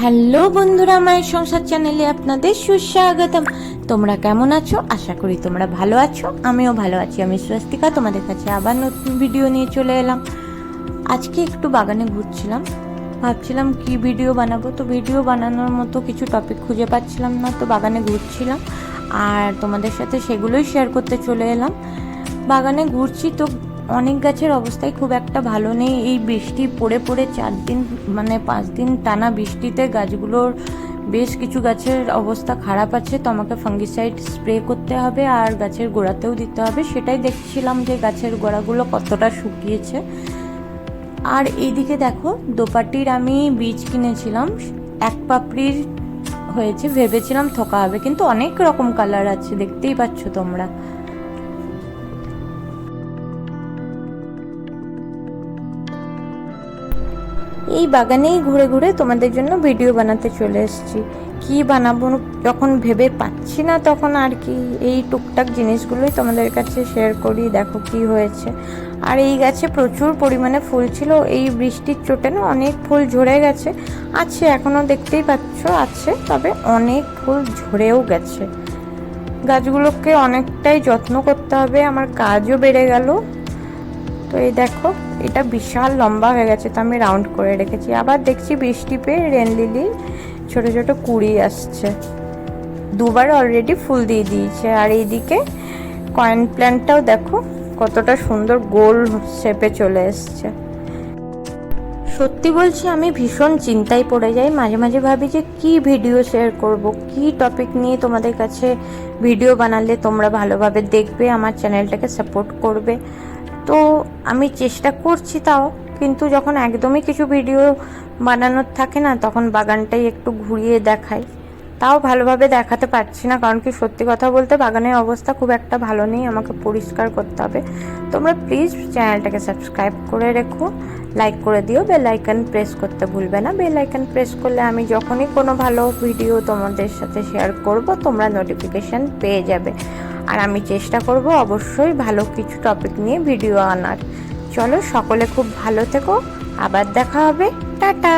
Hello বন্ধুরা, মায়ের সংসার চ্যানেলে আপনাদের সুস্বাগতম। তোমরা কেমন আছো? আশা করি তোমরা ভালো আছো। আমিও ভালো আছি। আমি স্বস্তিকা, তোমাদের কাছে আবার নতুন ভিডিও নিয়ে চলে এলাম। আজকে একটু বাগানে ঘুরছিলাম, ভাবছিলাম কি ভিডিও বানাবো। তো ভিডিও বানানোর মতো কিছু টপিক খুঁজে পাচ্ছিলাম না, তো বাগানে ঘুরছিলাম আর তোমাদের সাথে সেগুলোই শেয়ার করতে চলে এলাম। বাগানে ঘুরছি তো অনেক গাছের অবস্থাই খুব একটা ভালো নেই। এই বৃষ্টি পড়ে পড়ে 4 দিন 5 দিন টানা বৃষ্টিতে গাছগুলোর বেশ কিছু গাছের অবস্থা খারাপ আছে। তো আমাকে ফাঙ্গিসাইড স্প্রে করতে হবে আর গাছের গোড়াতেও দিতে হবে। সেটাই দেখছিলাম যে গাছের গোড়াগুলো কতটা শুকিয়েছে। আর এইদিকে দেখো, দোপাটির আমি বীজ কিনেছিলাম, এক পাপড়ির হয়েছে, ভেবেছিলাম থোকা হবে, কিন্তু অনেক রকম কালার আছে, দেখতেই পাচ্ছ তোমরা। এই বাগানেই ঘুরে ঘুরে তোমাদের জন্য ভিডিও বানাতে চলে এসেছি। কি বানাবো যখন ভেবে পাচ্ছি না, তখন আর কি এই টুকটাক জিনিসগুলোই তোমাদের কাছে শেয়ার করি। দেখো কি হয়েছে। আর এই গাছে প্রচুর পরিমাণে ফুল ছিল, এই বৃষ্টির চোটে না অনেক ফুল ঝরে গেছে। আছে এখনো, দেখতেই পাচ্ছ আছে, তবে অনেক ফুল ঝরেও গেছে। গাছগুলোকে অনেকটাই যত্ন করতে হবে, আমার কাজও বেড়ে গেল। তো এই দেখো, এটা বিশাল লম্বা হয়ে গেছে, তো আমি রাউন্ড করে রেখেছি। আবার দেখছি বৃষ্টি পেয়ে রেন লিলি ছোট ছোট কুড়ি আসছে, দুবার অলরেডি ফুল দিয়ে দিয়েছে। আর এইদিকে কয়েন প্ল্যান্টটাও দেখো কতটা সুন্দর গোল শেপে চলে এসছে। সত্যি বলছি, আমি ভীষণ চিন্তায় পড়ে যাই। মাঝে মাঝে ভাবি যে কি ভিডিও শেয়ার করব, কি টপিক নিয়ে তোমাদের কাছে ভিডিও বানালে তোমরা ভালোভাবে দেখবে, আমার চ্যানেলটাকে সাপোর্ট করবে। তো আমি চেষ্টা করছি তাও, কিন্তু যখন একদমই কিছু ভিডিও বানানোর থাকে না, তখন বাগানটাই একটু ঘুরিয়ে দেখাই। তাও ভালোভাবে দেখাতে পারছি না, কারণ কি সত্যি কথা বলতে বাগানের অবস্থা খুব একটা ভালো নেই, আমাকে পরিষ্কার করতে হবে। তোমরা প্লিজ চ্যানেলটাকে সাবস্ক্রাইব করে রেখো, লাইক করে দিও, বেল আইকন প্রেস করতে ভুলবে না। বেল আইকন প্রেস করলে আমি যখনই কোনো ভালো ভিডিও তোমাদের সাথে শেয়ার করব, তোমরা নোটিফিকেশান পেয়ে যাবে। আর আমি চেষ্টা করব অবশ্যই ভালো কিছু টপিক নিয়ে ভিডিও আনার। চলো, সকলে খুব ভালো থেকো, আবার দেখা হবে, টাটা।